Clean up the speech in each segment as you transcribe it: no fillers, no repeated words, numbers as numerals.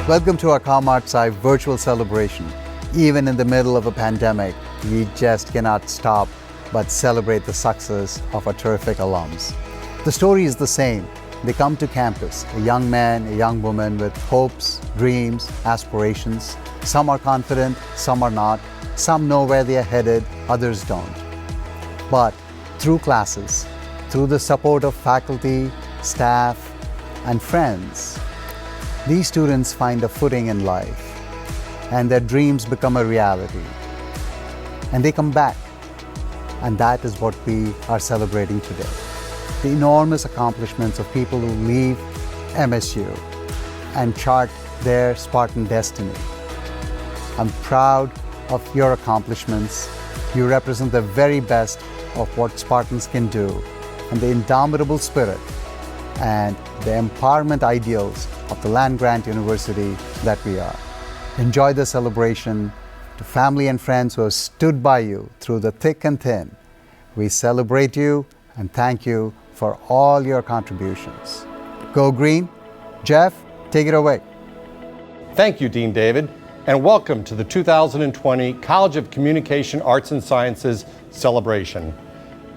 Welcome to our comartsci virtual celebration. Even in the middle of a pandemic, we just cannot stop but celebrate the success of our terrific alums. The story is the same. They come to campus, a young man, a young woman with hopes, dreams, aspirations. Some are confident, some are not. Some know where they are headed, others don't. But through classes, through the support of faculty, staff, and friends, these students find a footing in life and their dreams become a reality. And they come back. And that is what we are celebrating today. The enormous accomplishments of people who leave MSU and chart their Spartan destiny. I'm proud of your accomplishments. You represent the very best of what Spartans can do and the indomitable spirit and the empowerment ideals of the land-grant university that we are. Enjoy the celebration. To family and friends who have stood by you through the thick and thin, we celebrate you and thank you for all your contributions. Go Green. Jeff, take it away. Thank you, Dean David, and welcome to the 2020 College of Communication Arts and Sciences celebration.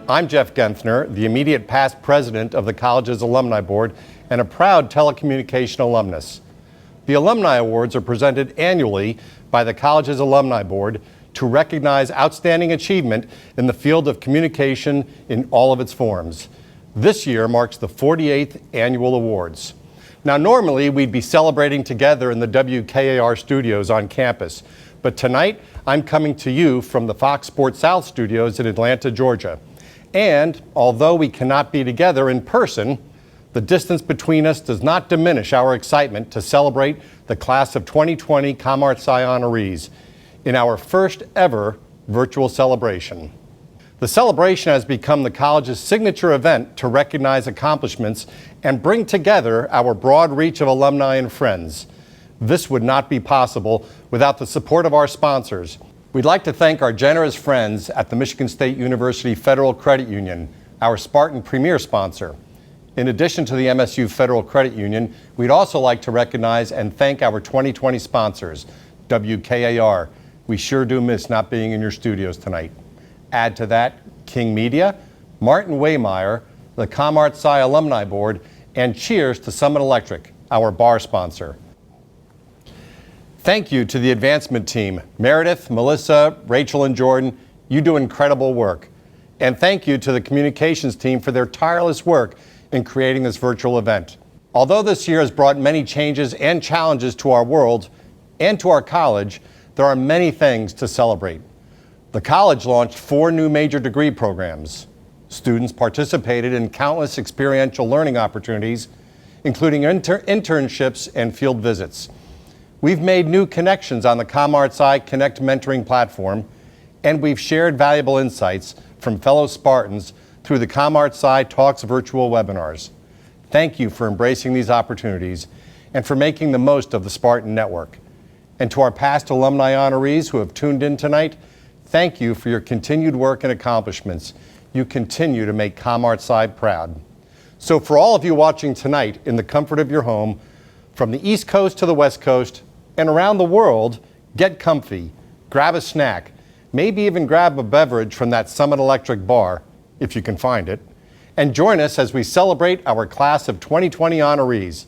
I'm Jeff Genthner, the immediate past president of the college's alumni board and a proud telecommunication alumnus. The Alumni Awards are presented annually by the college's alumni board to recognize outstanding achievement in the field of communication in all of its forms. This year marks the 48th annual awards. Now, normally we'd be celebrating together in the WKAR studios on campus, but tonight I'm coming to you from the Fox Sports South studios in Atlanta, Georgia. And although we cannot be together in person, the distance between us does not diminish our excitement to celebrate the class of 2020 comartsci honorees in our first ever virtual celebration. The celebration has become the college's signature event to recognize accomplishments and bring together our broad reach of alumni and friends. This would not be possible without the support of our sponsors. We'd like to thank our generous friends at the Michigan State University Federal Credit Union, our Spartan premier sponsor. In addition to the MSU Federal Credit Union, we'd also like to recognize and thank our 2020 sponsors, WKAR. We sure do miss not being in your studios tonight. Add to that King Media, Martin Waymeyer, the comartsci Alumni Board, and cheers to Summit Electric, our bar sponsor. Thank you to the advancement team, Meredith, Melissa, Rachel, and Jordan. You do incredible work. And thank you to the communications team for their tireless work in creating this virtual event. Although this year has brought many changes and challenges to our world and to our college, there are many things to celebrate. The college launched 4 new major degree programs. Students participated in countless experiential learning opportunities, including internships and field visits. We've made new connections on the comartsci Connect mentoring platform, and we've shared valuable insights from fellow Spartans through the comartsci Talks virtual webinars. Thank you for embracing these opportunities and for making the most of the Spartan Network. And to our past alumni honorees who have tuned in tonight, thank you for your continued work and accomplishments. You continue to make comartsci proud. So for all of you watching tonight in the comfort of your home, from the East Coast to the West Coast and around the world, get comfy, grab a snack, maybe even grab a beverage from that Summit Electric bar, if you can find it, and join us as we celebrate our class of 2020 honorees.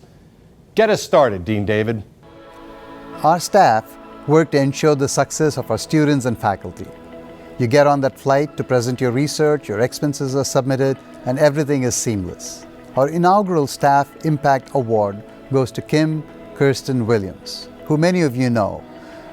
Get us started, Dean David. Our staff work to ensure the success of our students and faculty. You get on that flight to present your research, your expenses are submitted, and everything is seamless. Our inaugural Staff Impact Award goes to Kim Kirsten Williams, who many of you know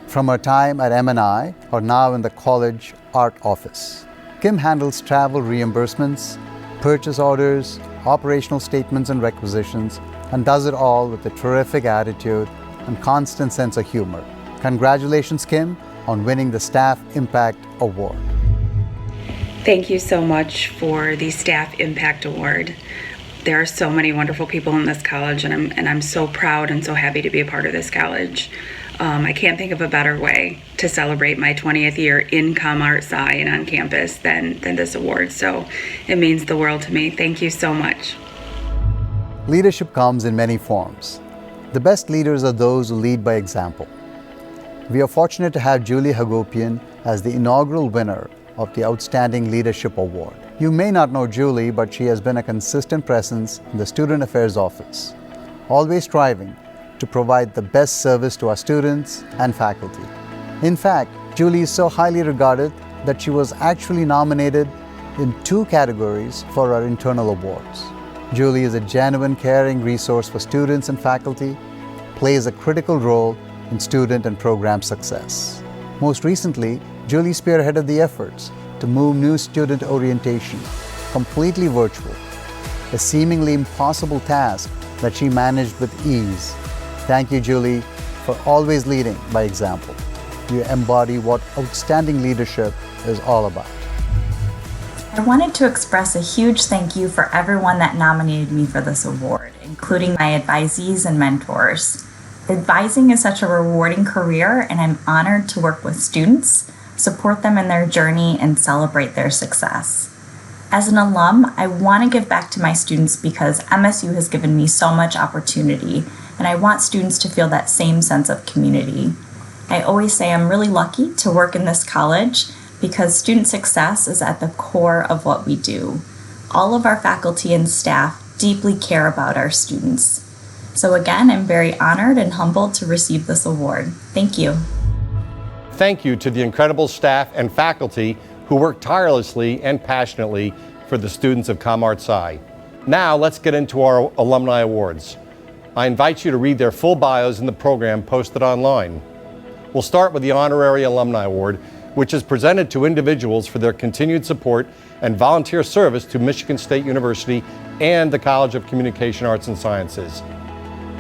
from her time at M&I or now in the college art office. Kim handles travel reimbursements, purchase orders, operational statements and requisitions, and does it all with a terrific attitude and constant sense of humor. Congratulations, Kim, on winning the Staff Impact Award. Thank you so much for the Staff Impact Award. There are so many wonderful people in this college, and I'm so proud and so happy to be a part of this college. I can't think of a better way to celebrate my 20th year in comartsci and on campus than this award. So it means the world to me. Thank you so much. Leadership comes in many forms. The best leaders are those who lead by example. We are fortunate to have Julie Hagopian as the inaugural winner of the Outstanding Leadership Award. You may not know Julie, but she has been a consistent presence in the Student Affairs Office, always striving to provide the best service to our students and faculty. In fact, Julie is so highly regarded that she was actually nominated in 2 categories for our internal awards. Julie is a genuine, caring resource for students and faculty, plays a critical role in student and program success. Most recently, Julie spearheaded the efforts to move new student orientation completely virtual, a seemingly impossible task that she managed with ease. Thank you, Julie, for always leading by example. You embody what outstanding leadership is all about. I wanted to express a huge thank you for everyone that nominated me for this award, including my advisees and mentors. Advising is such a rewarding career, and I'm honored to work with students, support them in their journey, and celebrate their success. As an alum, I want to give back to my students because MSU has given me so much opportunity, and I want students to feel that same sense of community. I always say I'm really lucky to work in this college because student success is at the core of what we do. All of our faculty and staff deeply care about our students. So again, I'm very honored and humbled to receive this award. Thank you. Thank you to the incredible staff and faculty who work tirelessly and passionately for the students of ComArtsci. Now let's get into our alumni awards. I invite you to read their full bios in the program posted online. We'll start with the Honorary Alumni Award, which is presented to individuals for their continued support and volunteer service to Michigan State University and the College of Communication Arts and Sciences.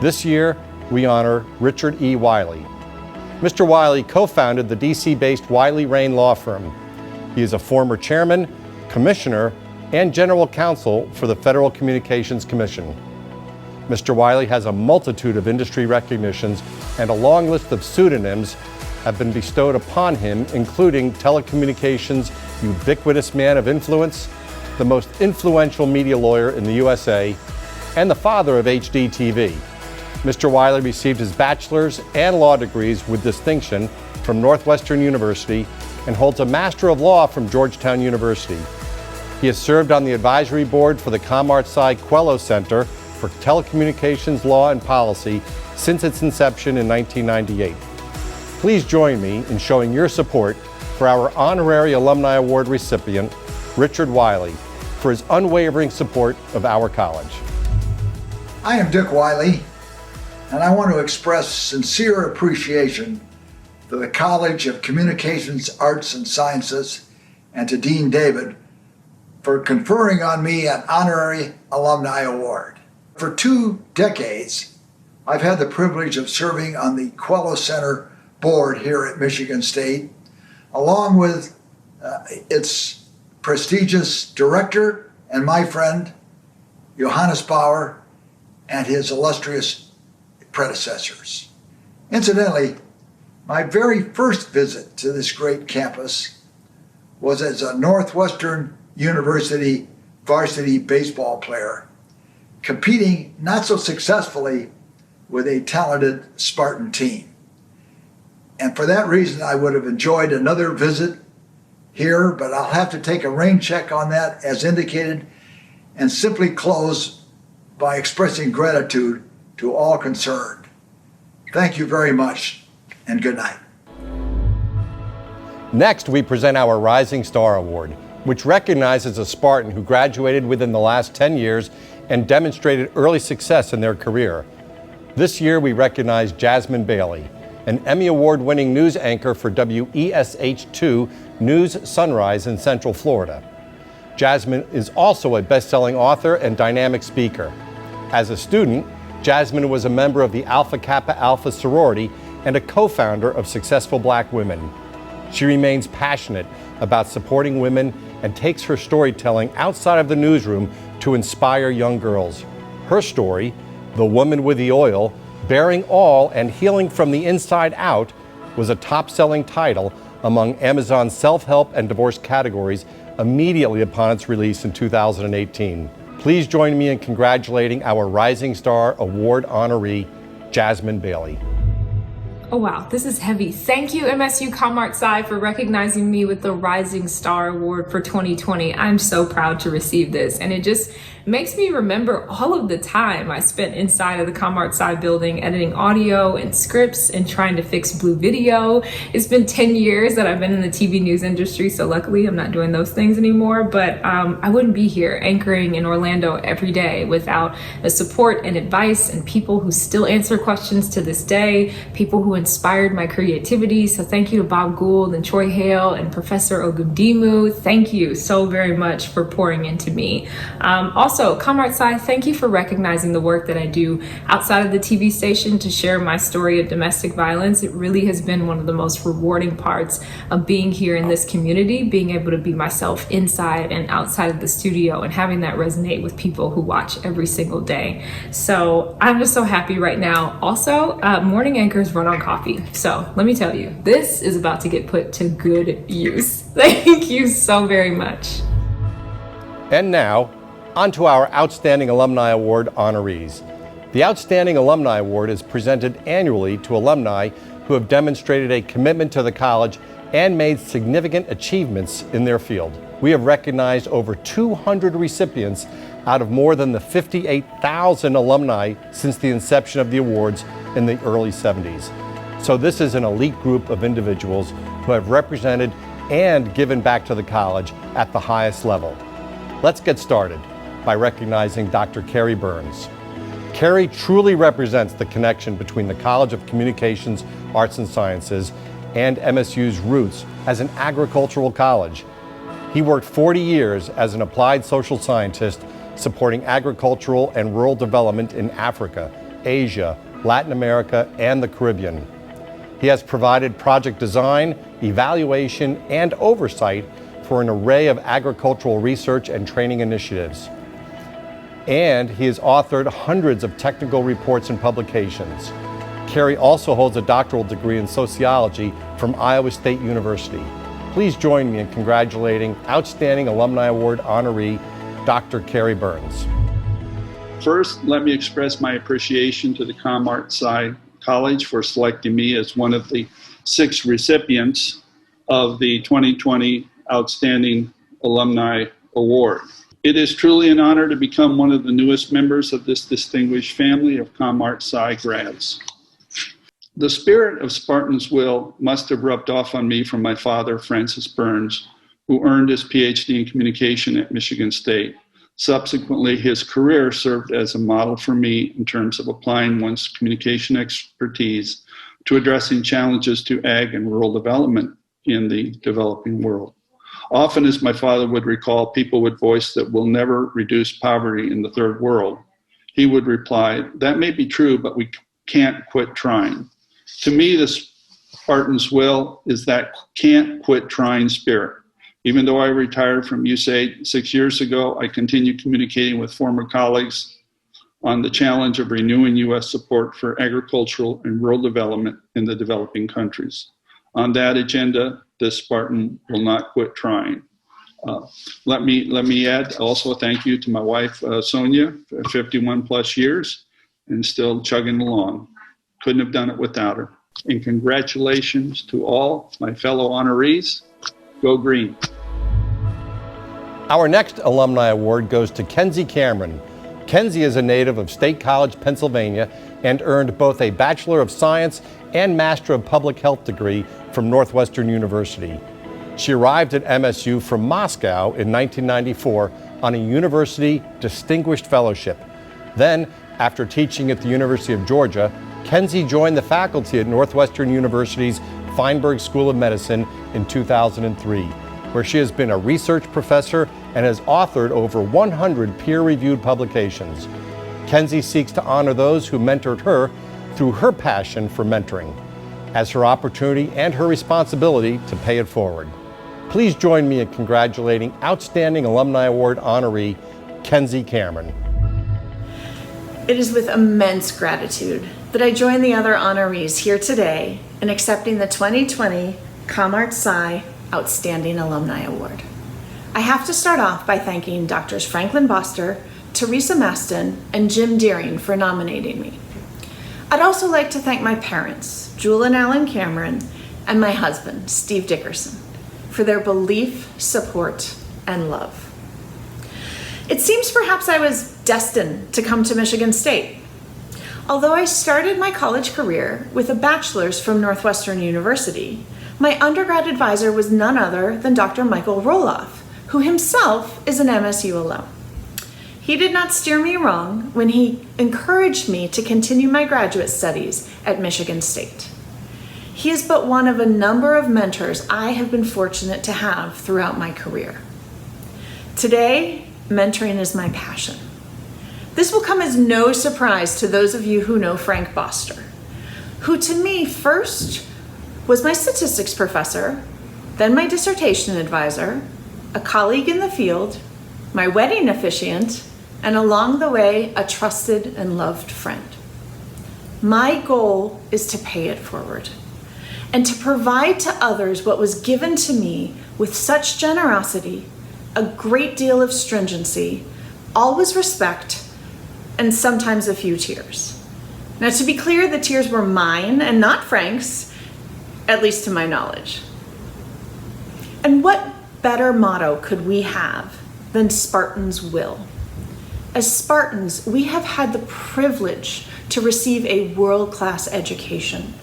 This year, we honor Richard E. Wiley. Mr. Wiley co-founded the DC-based Wiley Rain Law Firm. He is a former chairman, commissioner, and general counsel for the Federal Communications Commission. Mr. Wiley has a multitude of industry recognitions, and a long list of pseudonyms have been bestowed upon him, including telecommunications ubiquitous man of influence, the most influential media lawyer in the USA, and the father of HD TV. Mr. Wiley received his bachelor's and law degrees with distinction from Northwestern University and holds a Master of Law from Georgetown University. He has served on the advisory board for the ComArtsci Quello Center for Telecommunications Law and Policy since its inception in 1998. Please join me in showing your support for our Honorary Alumni Award recipient, Richard Wiley, for his unwavering support of our college. I am Dick Wiley, and I want to express sincere appreciation to the College of Communications, Arts, and Sciences and to Dean David for conferring on me an Honorary Alumni Award. For 2 decades, I've had the privilege of serving on the Quello Center board here at Michigan State, along with its prestigious director and my friend, Johannes Bauer, and his illustrious predecessors. Incidentally, my very first visit to this great campus was as a Northwestern University varsity baseball player, competing not so successfully with a talented Spartan team. And for that reason, I would have enjoyed another visit here, but I'll have to take a rain check on that as indicated and simply close by expressing gratitude to all concerned. Thank you very much, and good night. Next, we present our Rising Star Award, which recognizes a Spartan who graduated within the last 10 years and demonstrated early success in their career. This year, we recognize Jasmine Bailey, an Emmy Award-winning news anchor for WESH2 News Sunrise in Central Florida. Jasmine is also a best-selling author and dynamic speaker. As a student, Jasmine was a member of the Alpha Kappa Alpha sorority and a co-founder of Successful Black Women. She remains passionate about supporting women and takes her storytelling outside of the newsroom to inspire young girls. Her story, The Woman with the Oil, Bearing All and Healing from the Inside Out, was a top-selling title among Amazon's self-help and divorce categories immediately upon its release in 2018. Please join me in congratulating our Rising Star Award honoree, Jasmine Bailey. Oh wow, this is heavy. Thank you MSU ComArtsci for recognizing me with the Rising Star Award for 2020. I'm so proud to receive this, and it just makes me remember all of the time I spent inside of the ComArtsci building editing audio and scripts and trying to fix blue video. It's been 10 years that I've been in the TV news industry, so luckily I'm not doing those things anymore, but I wouldn't be here anchoring in Orlando every day without the support and advice and people who still answer questions to this day, people who inspired my creativity. So thank you to Bob Gould and Troy Hale and Professor Ogundimu. Thank you so very much for pouring into me. Also, ComArtsci, thank you for recognizing the work that I do outside of the TV station to share my story of domestic violence. It really has been one of the most rewarding parts of being here in this community, being able to be myself inside and outside of the studio and having that resonate with people who watch every single day. So I'm just so happy right now. Also, morning anchors run on coffee. So let me tell you, this is about to get put to good use. Thank you so very much. And now, on to our Outstanding Alumni Award honorees. The Outstanding Alumni Award is presented annually to alumni who have demonstrated a commitment to the college and made significant achievements in their field. We have recognized over 200 recipients out of more than the 58,000 alumni since the inception of the awards in the early 70s. So this is an elite group of individuals who have represented and given back to the college at the highest level. Let's get started by recognizing Dr. Carrie Burns. Carrie truly represents the connection between the College of Communications, Arts and Sciences and MSU's roots as an agricultural college. He worked 40 years as an applied social scientist supporting agricultural and rural development in Africa, Asia, Latin America, and the Caribbean. He has provided project design, evaluation, and oversight for an array of agricultural research and training initiatives. And he has authored hundreds of technical reports and publications. Carrie also holds a doctoral degree in sociology from Iowa State University. Please join me in congratulating Outstanding Alumni Award honoree, Dr. Carrie Burns. First, let me express my appreciation to the ComArtsci College for selecting me as one of the 6 recipients of the 2020 Outstanding Alumni Award. It is truly an honor to become one of the newest members of this distinguished family of ComArtsci grads. The spirit of Spartan's will must have rubbed off on me from my father, Francis Burns, who earned his PhD in communication at Michigan State. Subsequently, his career served as a model for me in terms of applying one's communication expertise to addressing challenges to ag and rural development in the developing world. Often, as my father would recall, people would voice that we'll never reduce poverty in the third world. He would reply, that may be true, but we can't quit trying. To me, the Spartan's will is that can't quit trying spirit. Even though I retired from USAID 6 years ago, I continue communicating with former colleagues on the challenge of renewing U.S. support for agricultural and rural development in the developing countries. On that agenda, this Spartan will not quit trying. Let me add also a thank you to my wife, Sonia, for 51 plus years and still chugging along. Couldn't have done it without her. And congratulations to all my fellow honorees. Go Green. Our next Alumni Award goes to Kenzie Cameron. Kenzie is a native of State College, Pennsylvania, and earned both a Bachelor of Science and Master of Public Health degree from Northwestern University. She arrived at MSU from Moscow in 1994 on a University Distinguished Fellowship. Then, after teaching at the University of Georgia, Kenzie joined the faculty at Northwestern University's Feinberg School of Medicine in 2003, where she has been a research professor and has authored over 100 peer-reviewed publications. Kenzie seeks to honor those who mentored her through her passion for mentoring, as her opportunity and her responsibility to pay it forward. Please join me in congratulating Outstanding Alumni Award honoree, Kenzie Cameron. It is with immense gratitude that I join the other honorees here today in accepting the 2020 ComArtsci Outstanding Alumni Award. I have to start off by thanking Drs. Franklin Boster, Teresa Maston, and Jim Deering for nominating me. I'd also like to thank my parents, Jewel and Alan Cameron, and my husband, Steve Dickerson, for their belief, support, and love. It seems perhaps I was destined to come to Michigan State. Although I started my college career with a bachelor's from Northwestern University, my undergrad advisor was none other than Dr. Michael Roloff, who himself is an MSU alum. He did not steer me wrong when he encouraged me to continue my graduate studies at Michigan State. He is but one of a number of mentors I have been fortunate to have throughout my career. Today, mentoring is my passion. This will come as no surprise to those of you who know Frank Boster, who to me first was my statistics professor, then my dissertation advisor, a colleague in the field, my wedding officiant, and along the way, a trusted and loved friend. My goal is to pay it forward and to provide to others what was given to me with such generosity, a great deal of stringency, always respect, and sometimes a few tears. Now, to be clear, the tears were mine and not Frank's, at least to my knowledge. And what better motto could we have than Spartans will? As Spartans, we have had the privilege to receive a world-class education,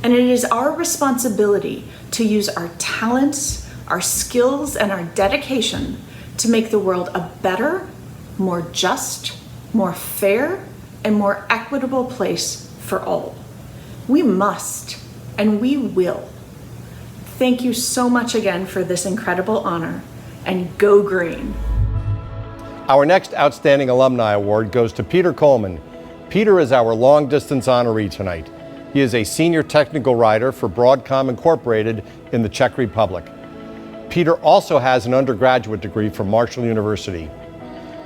and it is our responsibility to use our talents, our skills, and our dedication to make the world a better, more just, more fair, and more equitable place for all. We must, and we will. Thank you so much again for this incredible honor, and go green. Our next Outstanding Alumni Award goes to Peter Coleman. Peter is our long-distance honoree tonight. He is a senior technical writer for Broadcom Incorporated in the Czech Republic. Peter also has an undergraduate degree from Marshall University.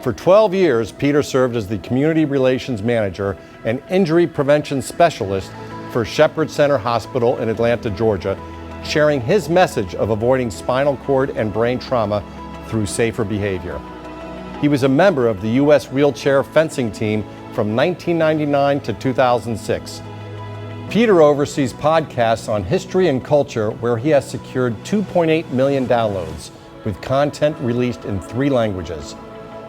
For 12 years, Peter served as the Community Relations Manager and Injury Prevention Specialist for Shepherd Center Hospital in Atlanta, Georgia, sharing his message of avoiding spinal cord and brain trauma through safer behavior. He was a member of the U.S. wheelchair fencing team from 1999 to 2006. Peter oversees podcasts on history and culture where he has secured 2.8 million downloads with content released in 3 languages.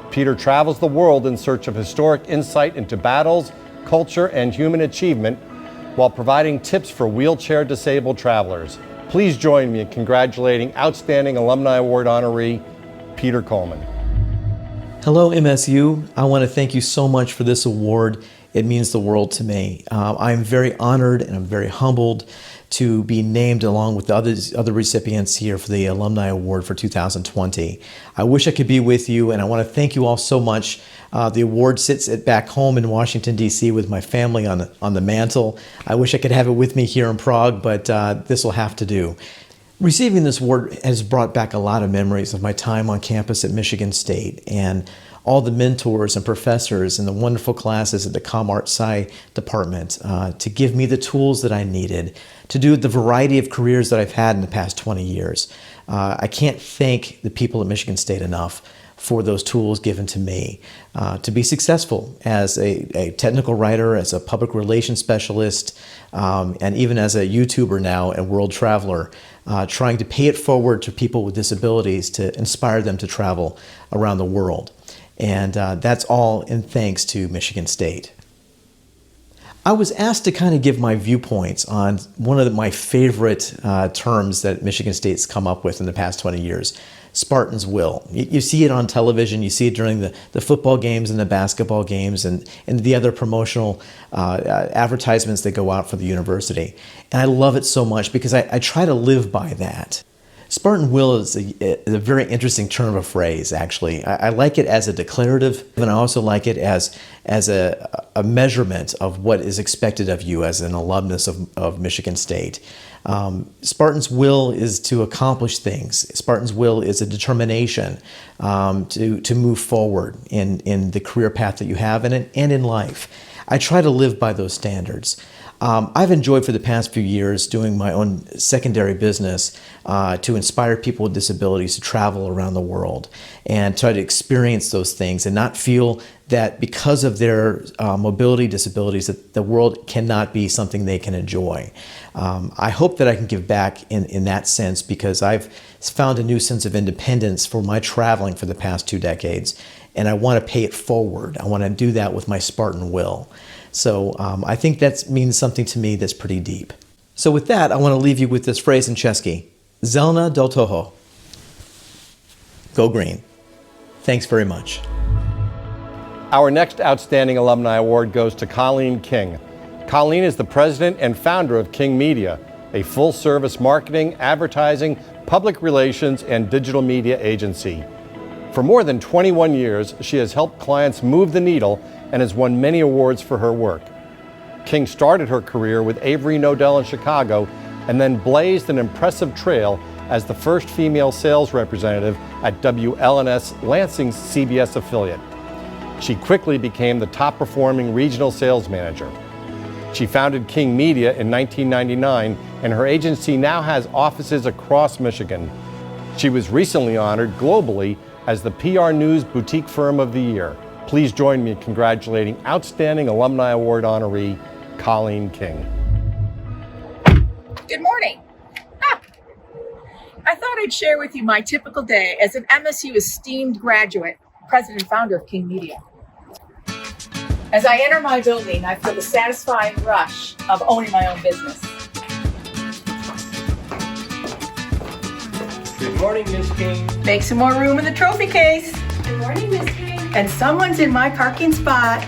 Peter travels the world in search of historic insight into battles, culture, and human achievement while providing tips for wheelchair-disabled travelers. Please join me in congratulating Outstanding Alumni Award honoree, Peter Coleman. Hello, MSU. I want to thank you so much for this award. It means the world to me. I'm very honored and I'm very humbled to be named along with the other recipients here for the Alumni Award for 2020. I wish I could be with you, and I want to thank you all so much. The award sits back home in Washington, D.C. with my family on the mantle. I wish I could have it with me here in Prague, but this will have to do. Receiving this award has brought back a lot of memories of my time on campus at Michigan State and all the mentors and professors and the wonderful classes at the comartsci department to give me the tools that I needed to do the variety of careers that I've had in the past 20 years. I can't thank the people at Michigan State enough for those tools given to me to be successful as a technical writer, as a public relations specialist, and even as a YouTuber now and world traveler, trying to pay it forward to people with disabilities to inspire them to travel around the world. And that's all in thanks to Michigan State. I was asked to kind of give my viewpoints on one of my favorite terms that Michigan State's come up with in the past 20 years, Spartans will. You see it on television, you see it during the football games and the basketball games and the other promotional advertisements that go out for the university. And I love it so much because I try to live by that. Spartan will is a very interesting turn of phrase, actually. I like it as a declarative, and I also like it as a measurement of what is expected of you as an alumnus of Michigan State. Spartan's will is to accomplish things. Spartan's will is a determination to move forward in the career path that you have and in life. I try to live by those standards. I've enjoyed for the past few years doing my own secondary business to inspire people with disabilities to travel around the world and try to experience those things and not feel that because of their mobility disabilities that the world cannot be something they can enjoy. I hope that I can give back in that sense because I've found a new sense of independence for my traveling for the past 2 decades, and I want to pay it forward. I want to do that with my Spartan will. So I think that means something to me that's pretty deep. So with that, I want to leave you with this phrase in Chesky, Zelna del Toho. Go green. Thanks very much. Our next Outstanding Alumni Award goes to Colleen King. Colleen is the president and founder of King Media, a full-service marketing, advertising, public relations, and digital media agency. For more than 21 years, she has helped clients move the needle and has won many awards for her work. King started her career with Avery Nodell in Chicago and then blazed an impressive trail as the first female sales representative at WLNS Lansing's CBS affiliate. She quickly became the top-performing regional sales manager. She founded King Media in 1999, and her agency now has offices across Michigan. She was recently honored globally as the PR News Boutique Firm of the Year. Please join me in congratulating Outstanding Alumni Award honoree, Colleen King. Good morning. I thought I'd share with you my typical day as an MSU esteemed graduate, president and founder of King Media. As I enter my building, I feel the satisfying rush of owning my own business. Good morning, Miss King. Make some more room in the trophy case. Good morning, Miss King. And someone's in my parking spot.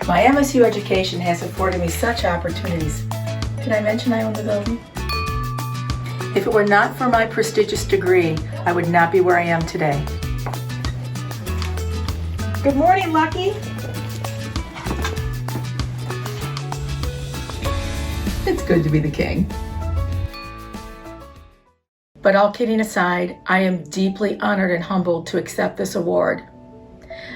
My MSU education has afforded me such opportunities. Did I mention I own the building? If it were not for my prestigious degree, I would not be where I am today. Good morning, Lucky. It's good to be the king. But all kidding aside, I am deeply honored and humbled to accept this award.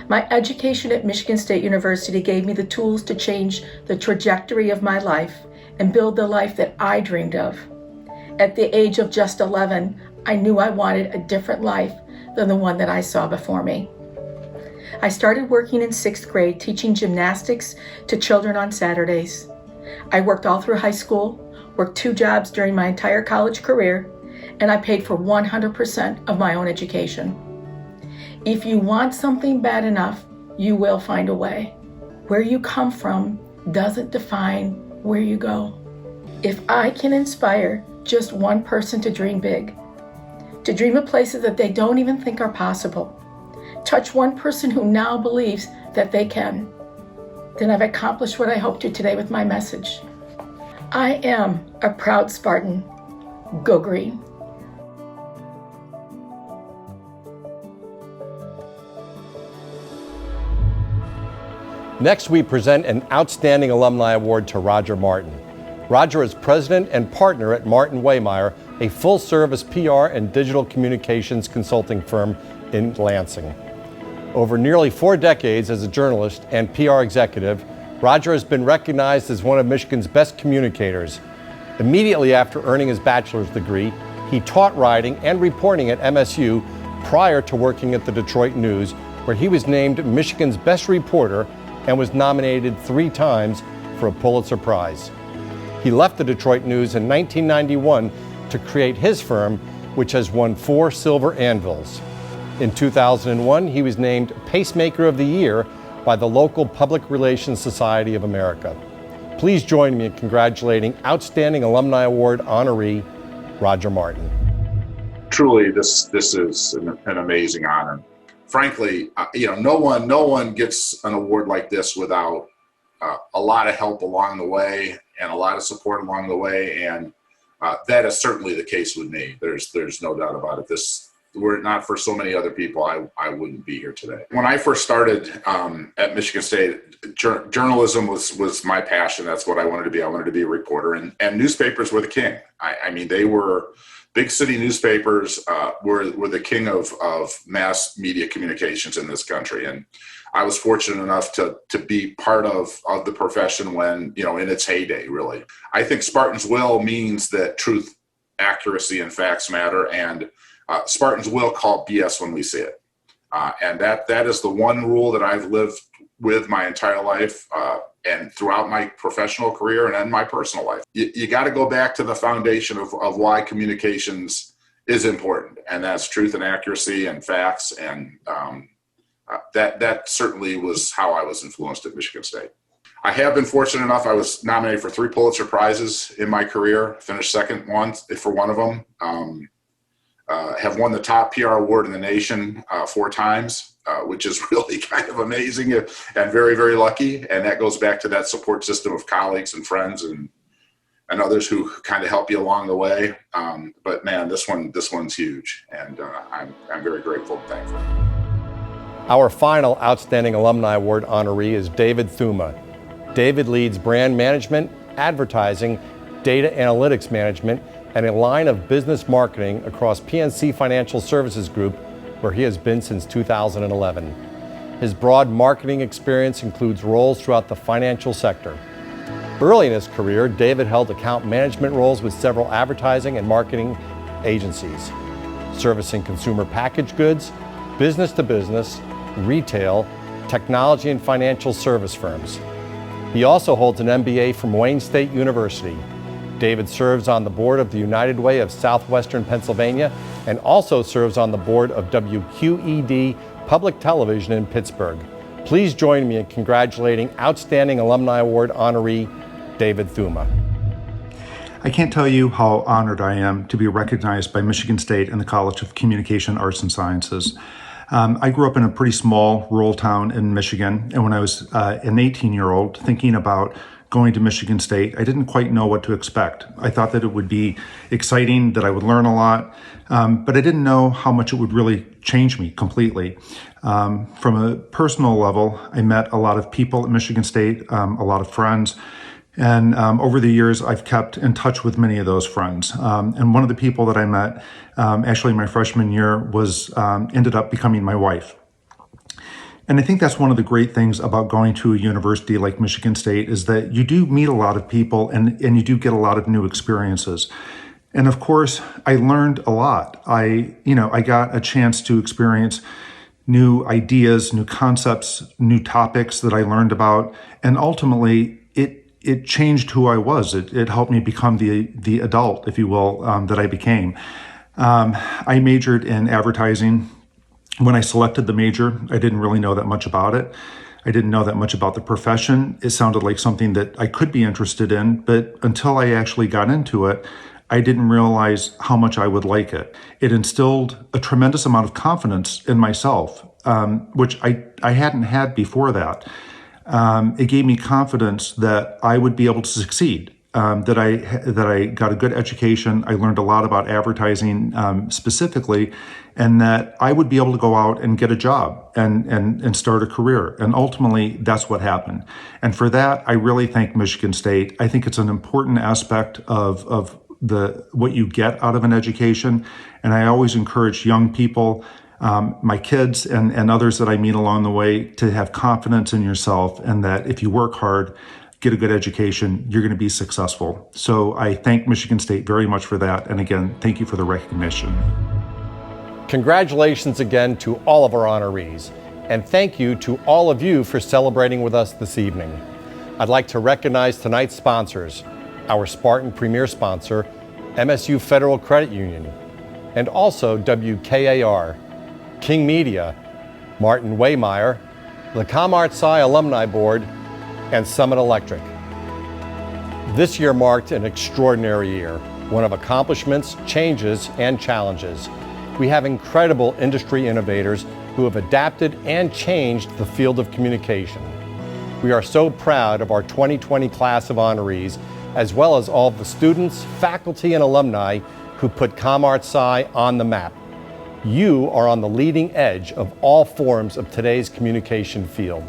My education at Michigan State University gave me the tools to change the trajectory of my life and build the life that I dreamed of. At the age of just 11, I knew I wanted a different life than the one that I saw before me. I started working in 6th grade, teaching gymnastics to children on Saturdays. I worked all through high school, worked 2 jobs during my entire college career, and I paid for 100% of my own education. If you want something bad enough, you will find a way. Where you come from doesn't define where you go. If I can inspire just one person to dream big, to dream of places that they don't even think are possible, touch one person who now believes that they can, then I've accomplished what I hope to today with my message. I am a proud Spartan. Go green. Next, we present an Outstanding Alumni Award to Roger Martin. Roger is president and partner at Martin Waymeyer, a full-service PR and digital communications consulting firm in Lansing. Over nearly 4 decades as a journalist and PR executive, Roger has been recognized as one of Michigan's best communicators. Immediately after earning his bachelor's degree, he taught writing and reporting at MSU prior to working at the Detroit News, where he was named Michigan's best reporter and was nominated 3 times for a Pulitzer Prize. He left the Detroit News in 1991 to create his firm, which has won 4 silver anvils. In 2001, he was named Pacemaker of the Year by the local Public Relations Society of America. Please join me in congratulating Outstanding Alumni Award honoree, Roger Martin. Truly, this is an amazing honor. Frankly, no one gets an award like this without a lot of help along the way and a lot of support along the way, and that is certainly the case with me. There's no doubt about it. Were it not for so many other people, I wouldn't be here today. When I first started at Michigan State, journalism was my passion. That's what I wanted to be. I wanted to be a reporter, and newspapers were the king. I mean, they were big city newspapers were the king of mass media communications in this country. And I was fortunate enough to be part of the profession when, in its heyday, really. I think Spartans will means that truth, accuracy, and facts matter. And Spartans will call BS when we see it. And that is the one rule that I've lived with my entire life and throughout my professional career and in my personal life. You got to go back to the foundation of why communications is important, and that's truth and accuracy and facts. And that certainly was how I was influenced at Michigan State. I have been fortunate enough. I was nominated for 3 Pulitzer Prizes in my career, finished second for one of them. Have won the top PR award in the nation 4 times, which is really kind of amazing and very, very lucky. And that goes back to that support system of colleagues and friends and others who kind of help you along the way. But man, this one's huge, and I'm very grateful and thankful. Our final Outstanding Alumni Award honoree is David Thuma. David leads brand management, advertising, data analytics management, and a line of business marketing across PNC Financial Services Group, where he has been since 2011. His broad marketing experience includes roles throughout the financial sector. Early in his career, David held account management roles with several advertising and marketing agencies, servicing consumer packaged goods, business-to-business, retail, technology, and financial service firms. He also holds an MBA from Wayne State University. David serves on the board of the United Way of Southwestern Pennsylvania and also serves on the board of WQED Public Television in Pittsburgh. Please join me in congratulating Outstanding Alumni Award honoree David Thuma. I can't tell you how honored I am to be recognized by Michigan State and the College of Communication Arts and Sciences. I grew up in a pretty small rural town in Michigan, and when I was an 18-year-old thinking about going to Michigan State, I didn't quite know what to expect. I thought that it would be exciting, that I would learn a lot, but I didn't know how much it would really change me completely. From a personal level, I met a lot of people at Michigan State, a lot of friends, and over the years, I've kept in touch with many of those friends. And one of the people that I met, actually my freshman year, ended up becoming my wife. And I think that's one of the great things about going to a university like Michigan State is that you do meet a lot of people and you do get a lot of new experiences. And of course, I learned a lot. I got a chance to experience new ideas, new concepts, new topics that I learned about. And ultimately, it changed who I was. It helped me become the adult, if you will, that I became. I majored in advertising. When I selected the major, I didn't really know that much about it. I didn't know that much about the profession. It sounded like something that I could be interested in, but until I actually got into it, I didn't realize how much I would like it. It instilled a tremendous amount of confidence in myself, which I hadn't had before that. It gave me confidence that I would be able to succeed. That I got a good education. I learned a lot about advertising specifically, and that I would be able to go out and get a job and start a career. And ultimately, that's what happened. And for that, I really thank Michigan State. I think it's an important aspect of what you get out of an education. And I always encourage young people, my kids and others that I meet along the way, to have confidence in yourself, and that if you work hard, get a good education, you're going to be successful. So I thank Michigan State very much for that. And again, thank you for the recognition. Congratulations again to all of our honorees. And thank you to all of you for celebrating with us this evening. I'd like to recognize tonight's sponsors, our Spartan premier sponsor, MSU Federal Credit Union, and also WKAR, King Media, Martin Waymeyer, the comartsci Alumni Board, and Summit Electric. This year marked an extraordinary year, one of accomplishments, changes, and challenges. We have incredible industry innovators who have adapted and changed the field of communication. We are so proud of our 2020 class of honorees, as well as all of the students, faculty, and alumni who put comartsci on the map. You are on the leading edge of all forms of today's communication field.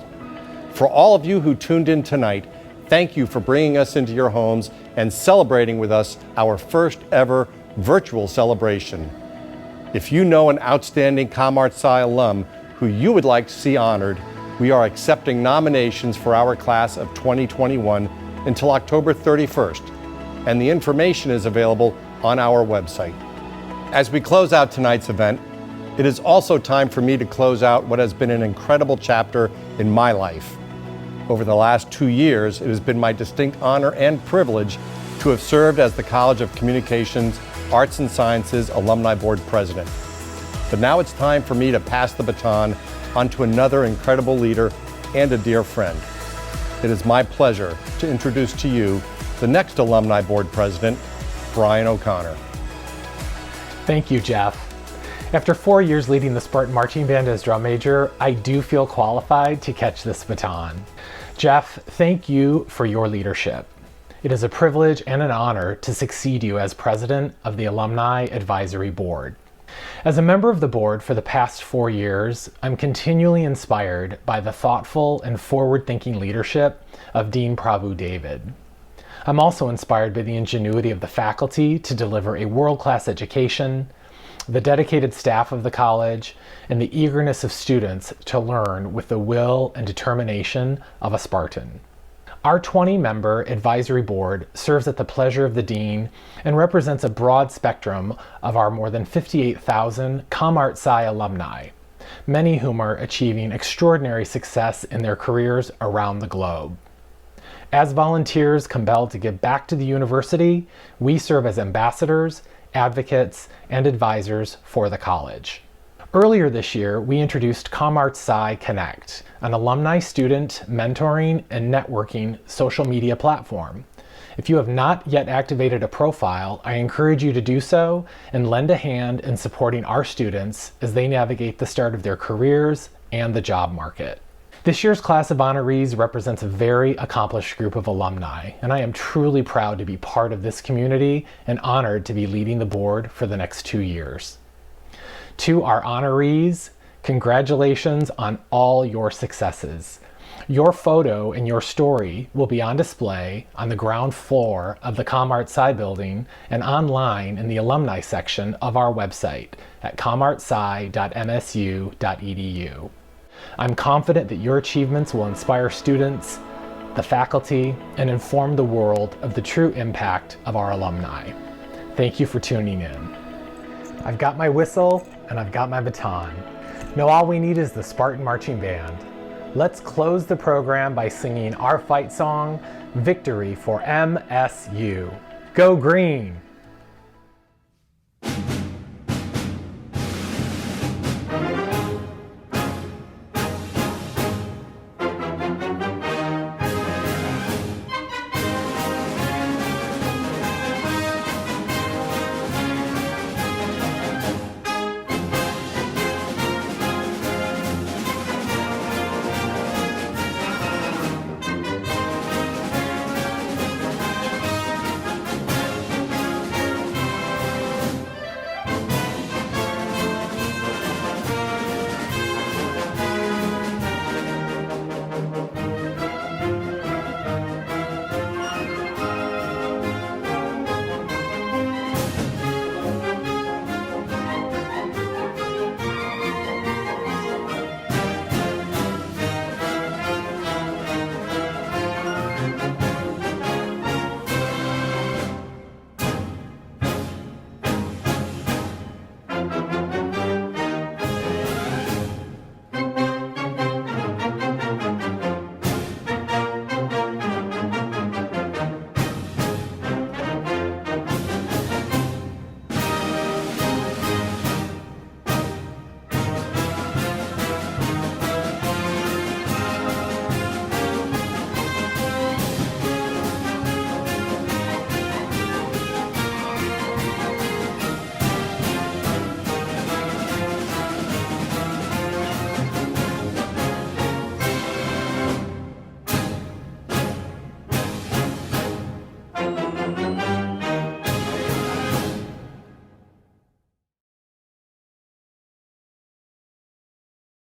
For all of you who tuned in tonight, thank you for bringing us into your homes and celebrating with us our first ever virtual celebration. If you know an outstanding ComArts.sci alum who you would like to see honored, we are accepting nominations for our class of 2021 until October 31st, and the information is available on our website. As we close out tonight's event, it is also time for me to close out what has been an incredible chapter in my life. Over the last 2 years, it has been my distinct honor and privilege to have served as the College of Communications, Arts and Sciences Alumni Board President. But now it's time for me to pass the baton on to another incredible leader and a dear friend. It is my pleasure to introduce to you the next Alumni Board President, Brian O'Connor. Thank you, Jeff. After 4 years leading the Spartan Marching Band as drum major, I do feel qualified to catch this baton. Jeff, thank you for your leadership. It is a privilege and an honor to succeed you as president of the Alumni Advisory Board. As a member of the board for the past 4 years, I'm continually inspired by the thoughtful and forward-thinking leadership of Dean Prabhu David. I'm also inspired by the ingenuity of the faculty to deliver a world-class education, the dedicated staff of the college, and the eagerness of students to learn with the will and determination of a Spartan. Our 20-member advisory board serves at the pleasure of the dean and represents a broad spectrum of our more than 58,000 comartsci alumni, many whom are achieving extraordinary success in their careers around the globe. As volunteers compelled to give back to the university, we serve as ambassadors, advocates, and advisors for the college. Earlier this year, we introduced comartsci Connect, an alumni student mentoring and networking social media platform. If you have not yet activated a profile, I encourage you to do so and lend a hand in supporting our students as they navigate the start of their careers and the job market. This year's class of honorees represents a very accomplished group of alumni, and I am truly proud to be part of this community and honored to be leading the board for the next 2 years. To our honorees, congratulations on all your successes. Your photo and your story will be on display on the ground floor of the comartsci building and online in the alumni section of our website at comartsci.msu.edu. I'm confident that your achievements will inspire students, the faculty, and inform the world of the true impact of our alumni. Thank you for tuning in. I've got my whistle and I've got my baton. Now all we need is the Spartan Marching Band. Let's close the program by singing our fight song, Victory for MSU. Go Green!